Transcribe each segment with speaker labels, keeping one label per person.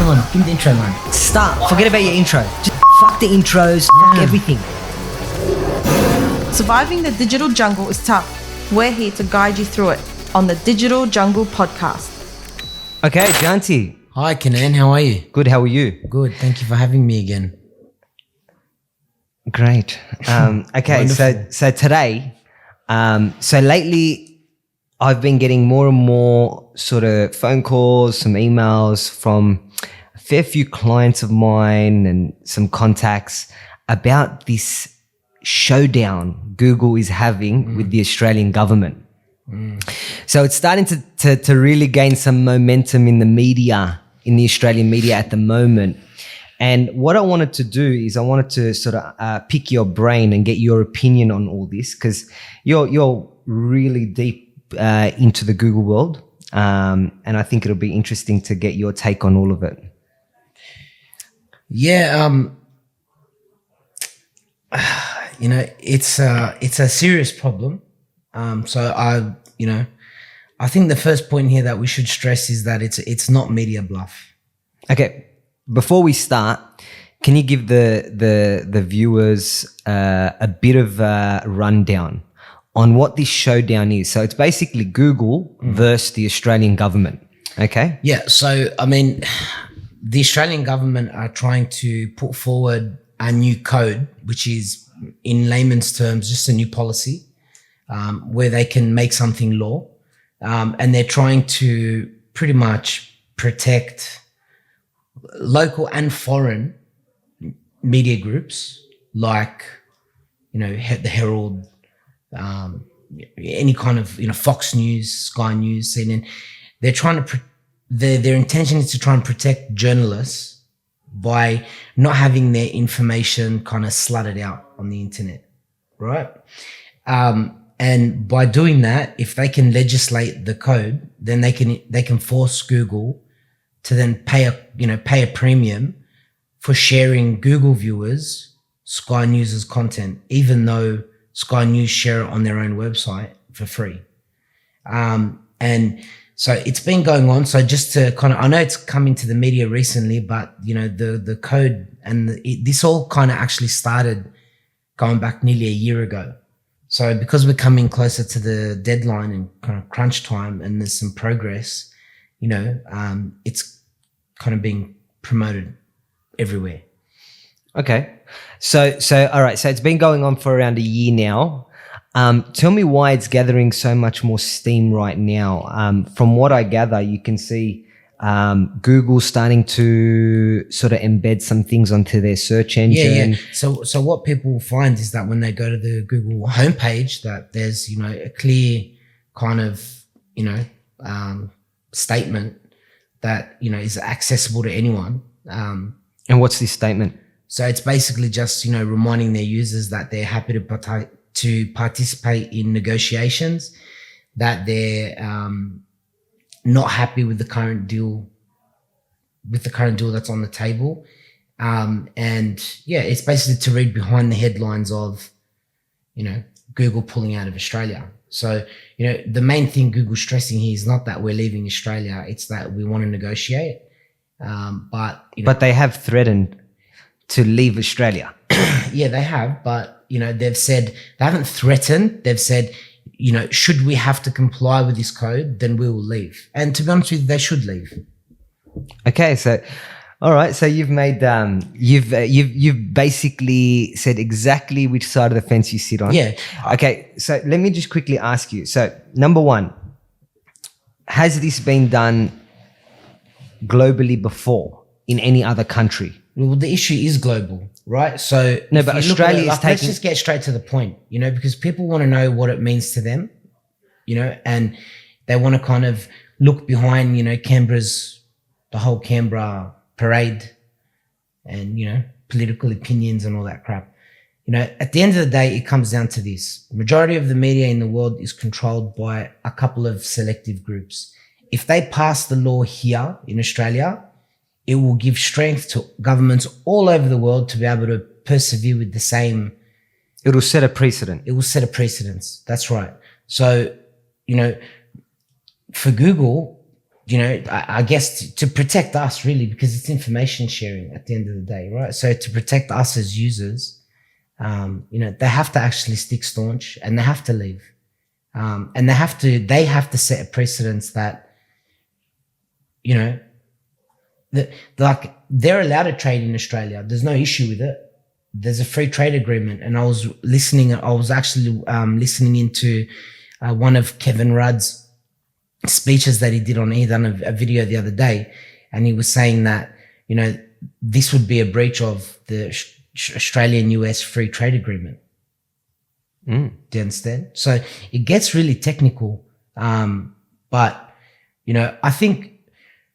Speaker 1: Come on, give me the intro, man.
Speaker 2: Start. Forget about your intro. Just fuck the intros. Fuck everything.
Speaker 3: Surviving the digital jungle is tough. We're here to guide you through it on the Digital Jungle Podcast.
Speaker 2: Okay, Janty.
Speaker 1: Hi, Kynan. How are you?
Speaker 2: Good. How are you?
Speaker 1: Good. Thank you for having me again.
Speaker 2: Great. Okay, so today, so lately, I've been getting more and more sort of phone calls, some emails from a fair few clients of mine and some contacts about this showdown Google is having with the Australian government. So it's starting to really gain some momentum in the media, in the Australian media at the moment. And what I wanted to do is I wanted to sort of pick your brain and get your opinion on all this, because you're really deep into the Google world. And I think it'll be interesting to get your take on all of it.
Speaker 1: Yeah, you know, it's a serious problem. So I think the first point here that we should stress is that it's not media bluff.
Speaker 2: Okay. Before we start, can you give the viewers a bit of a rundown on what this showdown is? So it's basically Google versus the Australian government. Okay.
Speaker 1: Yeah. So, I mean, the Australian government are trying to put forward a new code, which is in layman's terms, just a new policy where they can make something law. And they're trying to pretty much protect local and foreign media groups like, you know, the Herald, any kind of, you know, Fox News, Sky News, CNN. They're trying to, their intention is to try and protect journalists by not having their information kind of slutted out on the internet, right? And by doing that, if they can legislate the code, then they can force Google to then pay a premium for sharing Google viewers Sky News's content, even though Sky News share it on their own website for free. And so it's been going on. So just to kind of, I know it's come into the media recently, but you know, the code and this all kind of actually started going back nearly a year ago. So because we're coming closer to the deadline and kind of crunch time and there's some progress, you know, it's kind of being promoted everywhere.
Speaker 2: Okay. So all right. So it's been going on for around a year now. Tell me why it's gathering so much more steam right now. From what I gather, you can see Google starting to sort of embed some things onto their search engine.
Speaker 1: Yeah. So what people will find is that when they go to the Google homepage, that there's, you know, a clear kind of, you know, statement that, you know, is accessible to anyone.
Speaker 2: And what's this statement?
Speaker 1: So it's basically just, you know, reminding their users that they're happy to participate in negotiations, that they're not happy with the current deal that's on the table. And yeah, it's basically to read behind the headlines of, you know, Google pulling out of Australia. So, you know, the main thing Google's stressing here is not that we're leaving Australia, it's that we want to negotiate. But, you know,
Speaker 2: but they have threatened to leave Australia.
Speaker 1: Yeah, they have. But, you know, they've said, they haven't threatened. They've said, you know, should we have to comply with this code, then we will leave. And to be honest with you, they should leave.
Speaker 2: Okay. So, all right. So you've made, you've basically said exactly which side of the fence you sit on.
Speaker 1: Yeah.
Speaker 2: Okay. So let me just quickly ask you. So number one, has this been done globally before in any other country?
Speaker 1: Well, the issue is global, right? So
Speaker 2: no, but Australia is taking.
Speaker 1: Let's just get straight to the point, you know, because people want to know what it means to them, you know, and they want to kind of look behind, you know, the whole Canberra parade and, you know, political opinions and all that crap. You know, at the end of the day, it comes down to this. The majority of the media in the world is controlled by a couple of selective groups. If they pass the law here in Australia, it will give strength to governments all over the world to be able to persevere with the same.
Speaker 2: It will set a precedent.
Speaker 1: It will set a precedence. That's right. So, you know, for Google, I guess to protect us really, because it's information sharing at the end of the day, right? So to protect us as users, they have to actually stick staunch and they have to leave. And they have to set a precedence that, they're allowed to trade in Australia. There's no issue with it. There's a free trade agreement. And I was actually listening into one of Kevin Rudd's speeches that he did on a video the other day. And he was saying that, this would be a breach of the Australian-US free trade agreement. Do you understand? So it gets really technical. But, I think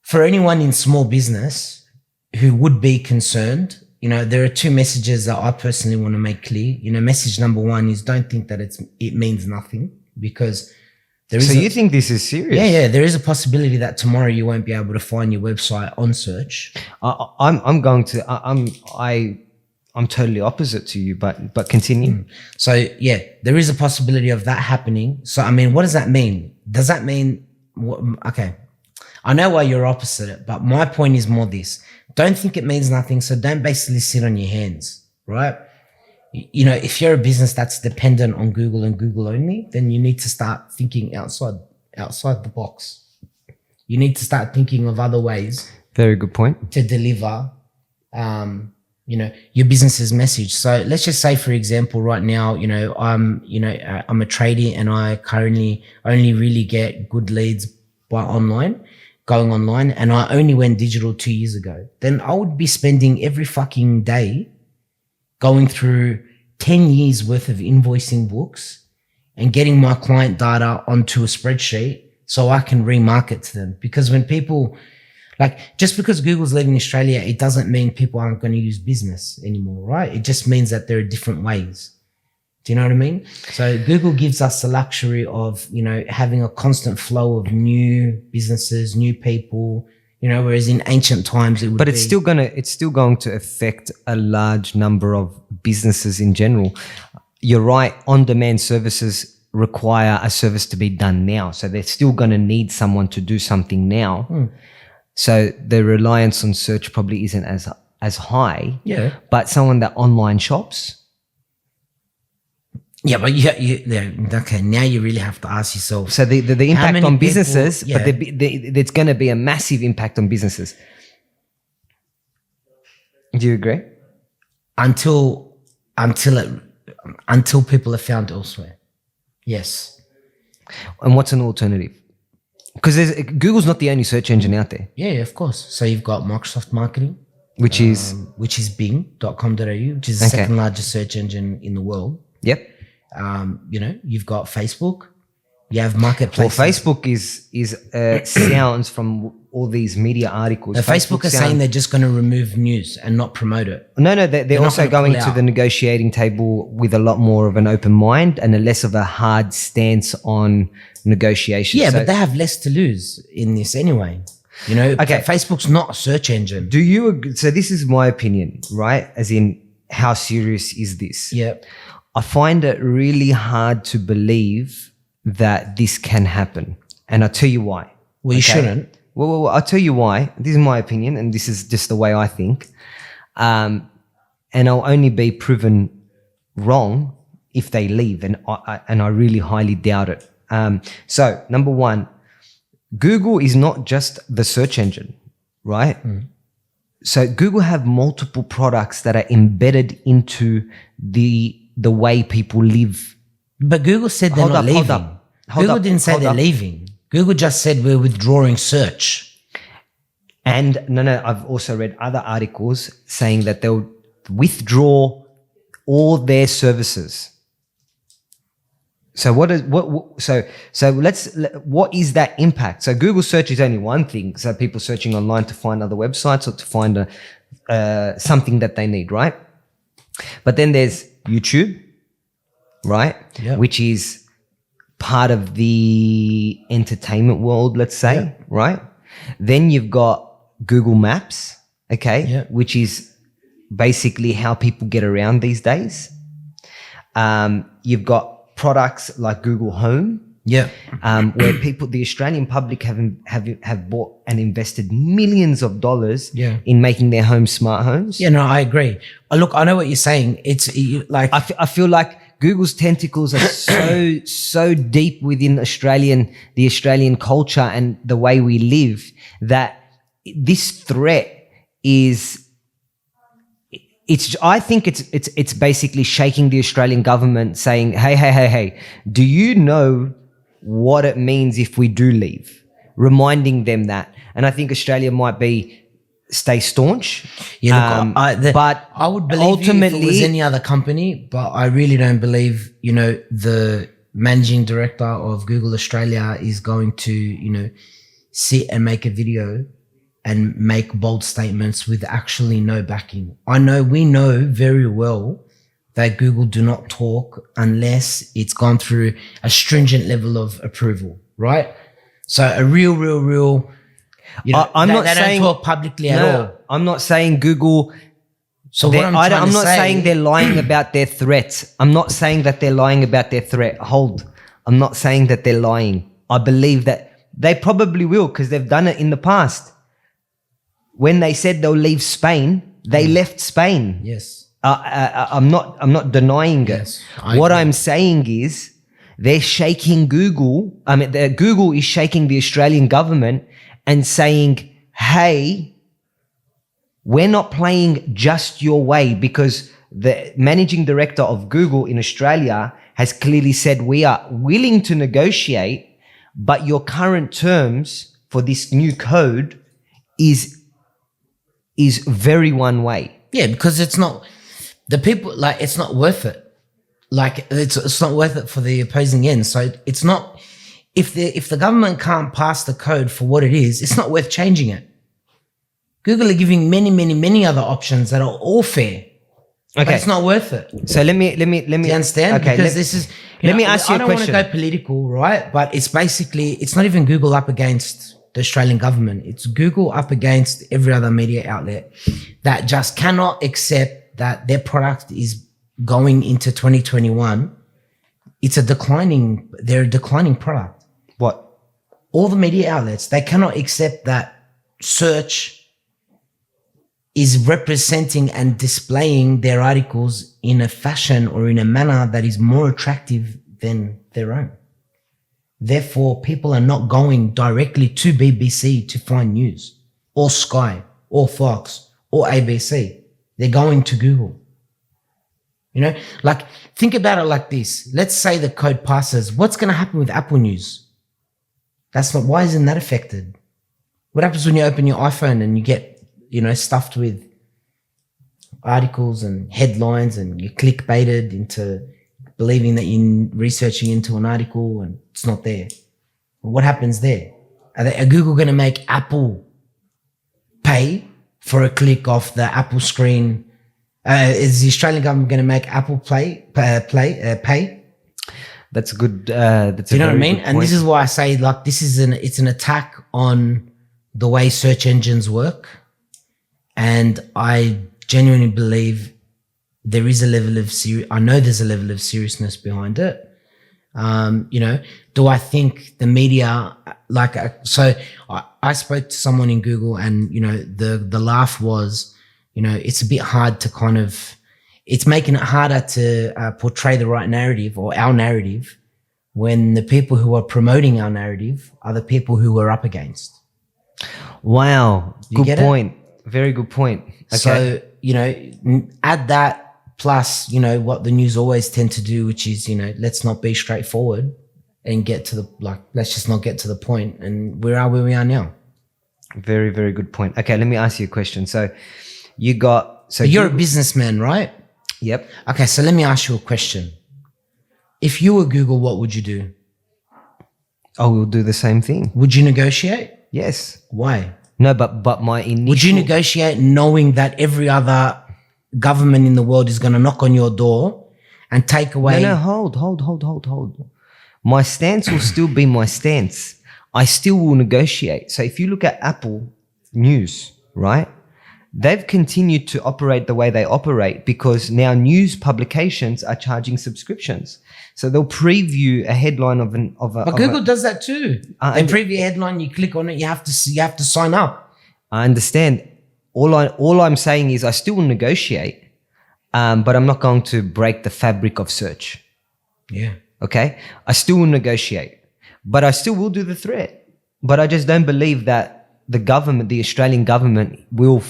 Speaker 1: for anyone in small business who would be concerned, there are two messages that I personally want to make clear. Message number one is don't think that it means nothing, because you think this is serious? Yeah. There is a possibility that tomorrow you won't be able to find your website on search.
Speaker 2: I'm totally opposite to you, but continue.
Speaker 1: So yeah, there is a possibility of that happening. So I mean, what does that mean? Does that mean okay? I know why you're opposite it, but my point is more this: don't think it means nothing. So don't basically sit on your hands, right? If you're a business that's dependent on Google and Google only, then you need to start thinking outside the box. You need to start thinking of other ways.
Speaker 2: Very good point.
Speaker 1: To deliver, your business's message. So let's just say, for example, right now, I'm a tradie and I currently only really get good leads going online, and I only went digital 2 years ago. Then I would be spending every fucking day going through 10 years worth of invoicing books and getting my client data onto a spreadsheet so I can remarket to them. Because when people, just because Google's leaving Australia, it doesn't mean people aren't going to use business anymore, right? It just means that there are different ways. Do you know what I mean? So Google gives us the luxury of, having a constant flow of new businesses, new people, whereas in ancient times it would
Speaker 2: But it's still going to affect a large number of businesses in general. You're right. On-demand services require a service to be done now. So they're still going to need someone to do something now. So the reliance on search probably isn't as high.
Speaker 1: Yeah.
Speaker 2: But someone that online shops.
Speaker 1: Yeah, but okay. Now you really have to ask yourself.
Speaker 2: So the impact on businesses, but there's going to be a massive impact on businesses. Do you agree?
Speaker 1: Until people are found elsewhere. Yes.
Speaker 2: And what's an alternative? Because Google's not the only search engine out there.
Speaker 1: Yeah, of course. So you've got Microsoft Marketing,
Speaker 2: which is
Speaker 1: bing.com.au, which is the second largest search engine in the world.
Speaker 2: Yep.
Speaker 1: You've got Facebook. You have marketplaces.
Speaker 2: Well, Facebook is sounds from all these media articles.
Speaker 1: Facebook are saying they're just going to remove news and not promote it.
Speaker 2: No, they're also going to the negotiating table with a lot more of an open mind and a less of a hard stance on negotiation.
Speaker 1: Yeah, but they have less to lose in this anyway. Okay. Facebook's not a search engine.
Speaker 2: Do you agree? So this is my opinion, right? As in, how serious is this?
Speaker 1: Yeah.
Speaker 2: I find it really hard to believe that this can happen. And I'll tell you why.
Speaker 1: Well, you shouldn't.
Speaker 2: Well, I'll tell you why. This is my opinion, and this is just the way I think. And I'll only be proven wrong if they leave, and I really highly doubt it. So, number one, Google is not just the search engine, right? So Google have multiple products that are embedded into the way people live.
Speaker 1: But Google said they're not leaving. Google didn't say they're leaving. Google just said we're withdrawing search.
Speaker 2: And no, I've also read other articles saying that they'll withdraw all their services. So what is that impact? So Google search is only one thing. So people searching online to find other websites or to find something that they need, right? But then there's YouTube, right?
Speaker 1: Yeah.
Speaker 2: Which is part of the entertainment world, let's say, right? Then you've got Google Maps, okay, which is basically how people get around these days. You've got products like Google Home,
Speaker 1: Yeah.
Speaker 2: Where people, the Australian public have bought and invested millions of dollars in making their homes smart homes.
Speaker 1: Yeah, no, I agree. Look, I know what you're saying. It's like
Speaker 2: I feel like Google's tentacles are so deep within the Australian culture and the way we live that this threat is. I think it's basically shaking the Australian government, saying, hey, do you know what it means if we do leave? Reminding them that. And I think Australia might stay staunch.
Speaker 1: Yeah, look,
Speaker 2: but
Speaker 1: I would believe ultimately, you if it was any other company, but I really don't believe, the managing director of Google Australia is going to, sit and make a video and make bold statements with actually no backing. We know very well that Google do not talk unless it's gone through a stringent level of approval, right? So a real,
Speaker 2: I'm not saying
Speaker 1: don't talk publicly at all.
Speaker 2: I'm not saying Google.
Speaker 1: So what I'm
Speaker 2: not saying they're lying about their threats. I'm not saying that they're lying about their threat. I'm not saying that they're lying. I believe that they probably will because they've done it in the past. When they said they'll leave Spain, they left Spain.
Speaker 1: Yes.
Speaker 2: I'm not denying it. What I'm saying is they're shaking Google. Google is shaking the Australian government and saying, hey, we're not playing just your way, because the managing director of Google in Australia has clearly said we are willing to negotiate, but your current terms for this new code is very one way.
Speaker 1: Yeah, because it's not the people, it's not worth it. It's not worth it for the opposing end. So it's not, if the government can't pass the code for what it is, it's not worth changing it. Google are giving many other options that are all fair. Okay. But it's not worth it.
Speaker 2: So let me
Speaker 1: Do you understand?
Speaker 2: Okay.
Speaker 1: Because this is,
Speaker 2: let me ask you a question.
Speaker 1: I don't want to go political, right? But it's basically, it's not even Google up against the Australian government. It's Google up against every other media outlet that just cannot accept that their product is going into 2021. They're a declining product.
Speaker 2: What?
Speaker 1: All the media outlets, they cannot accept that search is representing and displaying their articles in a fashion or in a manner that is more attractive than their own. Therefore, people are not going directly to BBC to find news, or Sky, or Fox, or ABC. They're going to Google. Think about it like this. Let's say the code passes. What's going to happen with Apple News? Why isn't that affected? What happens when you open your iPhone and you get, stuffed with articles and headlines and you're clickbaited into believing that you're researching into an article and it's not there? What happens there? Are Google going to make Apple pay for a click off the Apple screen? Is the Australian government going to make Apple pay?
Speaker 2: That's a good.
Speaker 1: You know what I mean? And this is why I say it's an attack on the way search engines work. And I genuinely believe there is a level of I know there's a level of seriousness behind it. Do I think the media, I spoke to someone in Google and, the laugh was, it's a bit hard to it's making it harder to portray the right narrative or our narrative when the people who are promoting our narrative are the people who we're up against.
Speaker 2: Wow. Good point. Very good point. Okay.
Speaker 1: So, add that plus, what the news always tend to do, which is, let's not be straightforward and get to let's just not get to the point. And we are where we are now.
Speaker 2: Very, very good point. Okay. Let me ask you a question. So you're
Speaker 1: a businessman, right?
Speaker 2: Yep.
Speaker 1: Okay. So let me ask you a question. If you were Google, what would you do?
Speaker 2: I will do the same thing.
Speaker 1: Would you negotiate?
Speaker 2: Yes.
Speaker 1: Why?
Speaker 2: No, but my initial...
Speaker 1: Would you negotiate knowing that every other government in the world is going to knock on your door and take away...
Speaker 2: No, hold. My stance will still be my stance. I still will negotiate. So if you look at Apple News, right? they've continued to operate the way they operate because now news publications are charging subscriptions. So they'll preview a headline of a.
Speaker 1: But Google does that too. They preview a headline, you click on it, you have to sign up.
Speaker 2: I understand. All I'm saying is I still will negotiate, but I'm not going to break the fabric of search.
Speaker 1: Yeah.
Speaker 2: Okay. I still will negotiate, but I still will do the threat. But I just don't believe that the government, the Australian government, will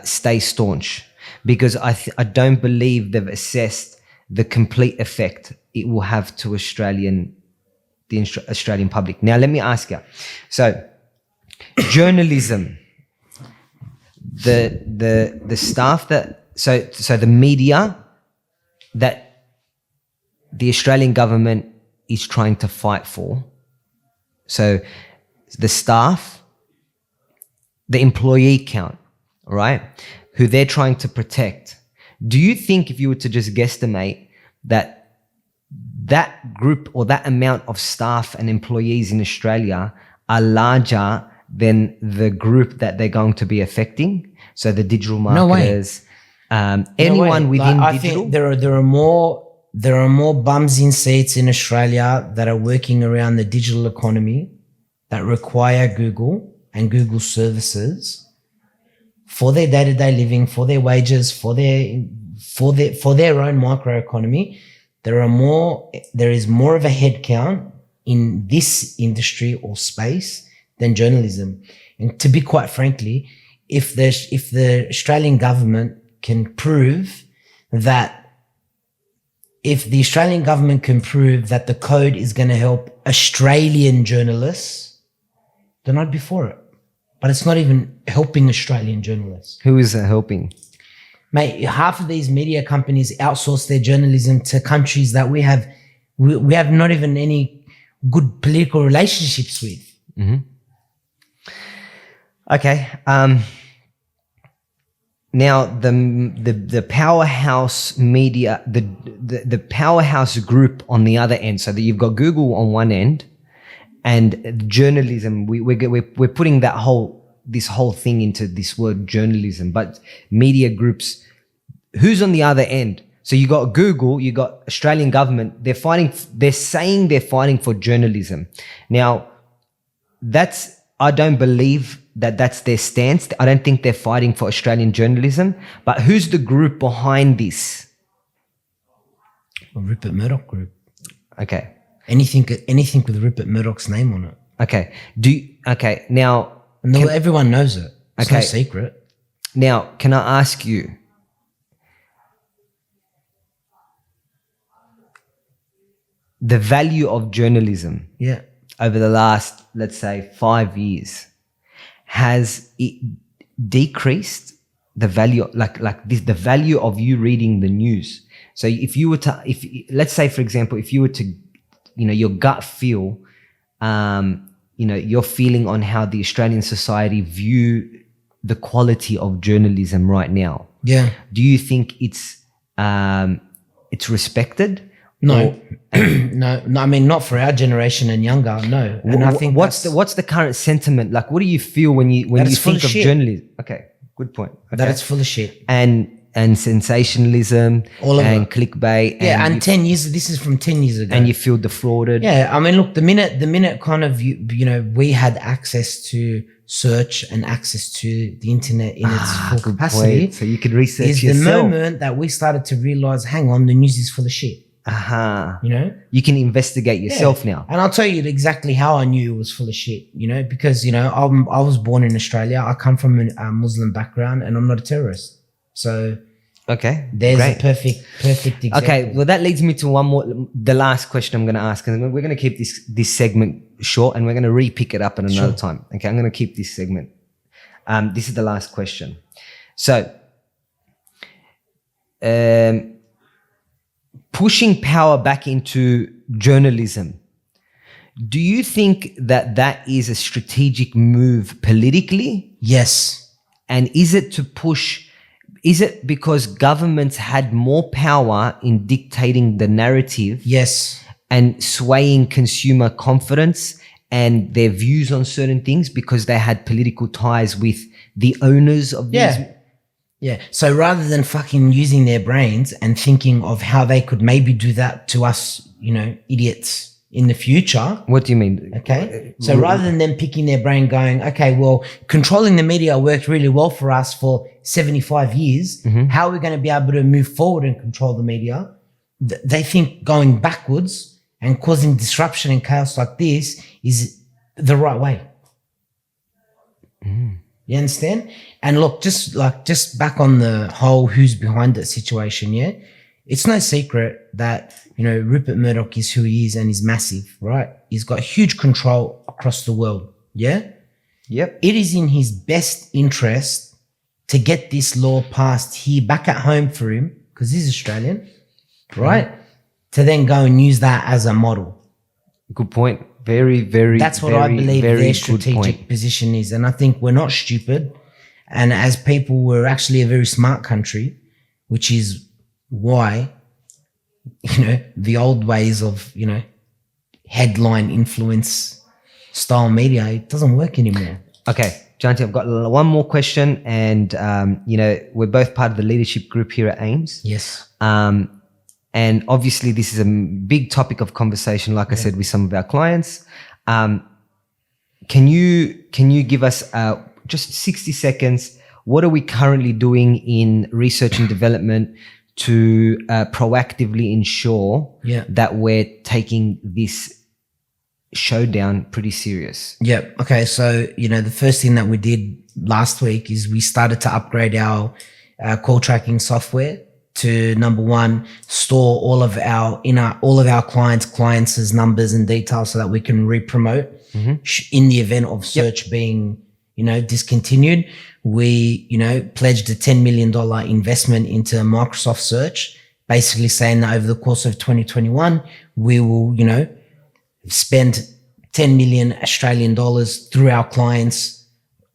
Speaker 2: stay staunch, because I don't believe they've assessed the complete effect it will have to the Australian public. Now, let me ask you. So, journalism, the staff so the media that the Australian government is trying to fight for. So the staff, the employee count, right, who they're trying to protect. Do you think if you were to just guesstimate that group or that amount of staff and employees in Australia are larger than the group that they're going to be affecting? So the digital marketers, anyone within digital? I think
Speaker 1: there are more bums in seats in Australia that are working around the digital economy that require Google and Google services for their day-to-day living, for their wages, for their own microeconomy. There is more of a headcount in this industry or space than journalism. And to be quite frankly, if the Australian government can prove that the code is going to help Australian journalists, then I'd be for it. But it's not even helping Australian journalists.
Speaker 2: Who is it helping?
Speaker 1: Mate, half of these media companies outsource their journalism to countries that we have not even any good political relationships with.
Speaker 2: Mm-hmm. Okay. Now the powerhouse media, the powerhouse group on the other end, so that you've got Google on one end, and journalism. We're putting this whole thing into this word journalism, but media groups. Who's on the other end? So you got Google, you got Australian government. They're saying they're fighting for journalism. Now, I don't believe that's their stance. I don't think they're fighting for Australian journalism. But who's the group behind this?
Speaker 1: Well, Rupert Murdoch Group.
Speaker 2: Okay.
Speaker 1: Anything with Rupert Murdoch's name on it.
Speaker 2: Okay. Now.
Speaker 1: No, everyone knows it. It's no secret.
Speaker 2: Now, can I ask you? The value of journalism.
Speaker 1: Yeah.
Speaker 2: Over the last, let's say, 5 years, has it decreased the value, the value of you reading the news? So let's say, for example, if you were to, your gut feel, your feeling on how the Australian society view the quality of journalism right now.
Speaker 1: Yeah.
Speaker 2: Do you think it's respected?
Speaker 1: No, no. I mean, not for our generation and younger. No. And I think
Speaker 2: what's the current sentiment? Like, what do you feel when you think of journalism? Okay, good point. Okay.
Speaker 1: That it's full of shit
Speaker 2: and sensationalism, all of and clickbait.
Speaker 1: Yeah, and 10 years. This is from 10 years ago.
Speaker 2: And you feel defrauded.
Speaker 1: Yeah, I mean, look, the minute kind of we had access to search and access to the internet in its full capacity.
Speaker 2: Point. So you could research
Speaker 1: is
Speaker 2: yourself.
Speaker 1: The moment that we started to realize, hang on, the news is full of shit. You can
Speaker 2: investigate yourself now.
Speaker 1: And I'll tell you exactly how I knew it was full of shit, because, I was born in Australia. I come from a Muslim background and I'm not a terrorist. So
Speaker 2: okay,
Speaker 1: there's a perfect example.
Speaker 2: Okay, well, that leads me to the last question I'm going to ask, and we're going to keep this segment short, and we're going to re-pick it up at another time. Okay, I'm going to keep this segment. This is the last question. So, pushing power back into journalism. Do you think that is a strategic move politically?
Speaker 1: Yes.
Speaker 2: And is it because governments had more power in dictating the narrative?
Speaker 1: Yes.
Speaker 2: And swaying consumer confidence and their views on certain things because they had political ties with the owners of these.
Speaker 1: Yeah. So rather than fucking using their brains and thinking of how they could maybe do that to us, idiots in the future.
Speaker 2: What do you mean?
Speaker 1: Okay. So rather than them picking their brain going, okay, well, controlling the media worked really well for us for 75 years. How are we going to be able to move forward and control the media? They think going backwards and causing disruption and chaos like this is the right way. You understand? And look, just back on the whole who's behind that situation, yeah? It's no secret that, Rupert Murdoch is who he is and he's massive, right? He's got huge control across the world, yeah?
Speaker 2: Yep.
Speaker 1: It is in his best interest to get this law passed here back at home for him, because he's Australian, right? To then go and use that as a model.
Speaker 2: Good point. Very, very,
Speaker 1: that's what
Speaker 2: very,
Speaker 1: I believe
Speaker 2: very
Speaker 1: their strategic position is. And I think we're not stupid. And as people, we're actually a very smart country, which is why, the old ways of, headline influence style media, it doesn't work anymore.
Speaker 2: Okay, Janty, I've got one more question. And, we're both part of the leadership group here at AIIMS.
Speaker 1: Yes.
Speaker 2: And obviously this is a big topic of conversation, like I said, with some of our clients. Can you give us just 60 seconds? What are we currently doing in research and development to proactively ensure that we're taking this showdown pretty serious?
Speaker 1: Yeah. Okay. So, the first thing that we did last week is we started to upgrade our call tracking software to, number one, store all of our clients' numbers and details so that we can re-promote in the event of search being, discontinued. We, pledged a $10 million investment into Microsoft Search, basically saying that over the course of 2021, we will, spend 10 million Australian dollars through our clients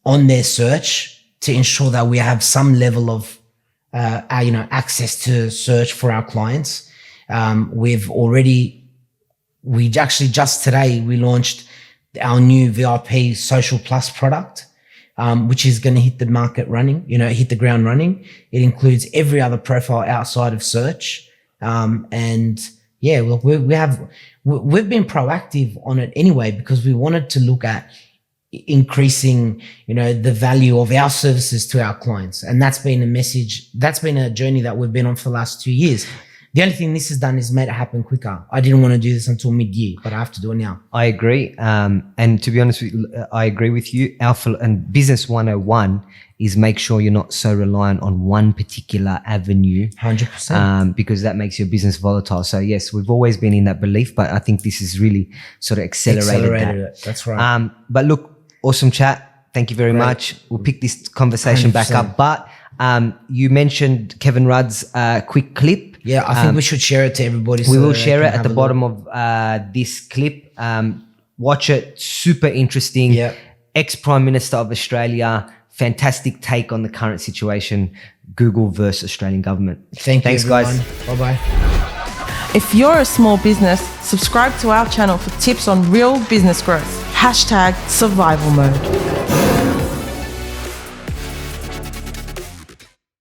Speaker 1: on their search to ensure that we have some level of access to search for our clients. We actually just today, we launched our new VIP Social Plus product, which is going to hit the market running, hit the ground running. It includes every other profile outside of search. And yeah, look, we've been proactive on it anyway, because we wanted to look at increasing, the value of our services to our clients. And that's been a journey that we've been on for the last 2 years. The only thing this has done is made it happen quicker. I didn't want to do this until mid-year, but I have to do it now.
Speaker 2: I agree. And to be honest with you, I agree with you. And Business 101 is make sure you're not so reliant on one particular avenue.
Speaker 1: 100%.
Speaker 2: Because that makes your business volatile. So yes, we've always been in that belief, but I think this is really sort of accelerated
Speaker 1: it. That's right.
Speaker 2: But look, awesome chat. Thank you very much. We'll pick this conversation 100%. Back up. But you mentioned Kevin Rudd's quick clip.
Speaker 1: Yeah, I think we should share it to everybody.
Speaker 2: We will share it at the bottom of this clip. Watch it. Super interesting.
Speaker 1: Yeah.
Speaker 2: Ex-Prime Minister of Australia. Fantastic take on the current situation. Google versus Australian government.
Speaker 1: Thanks,
Speaker 2: guys.
Speaker 1: Bye-bye.
Speaker 3: If you're a small business, subscribe to our channel for tips on real business growth. #survival mode.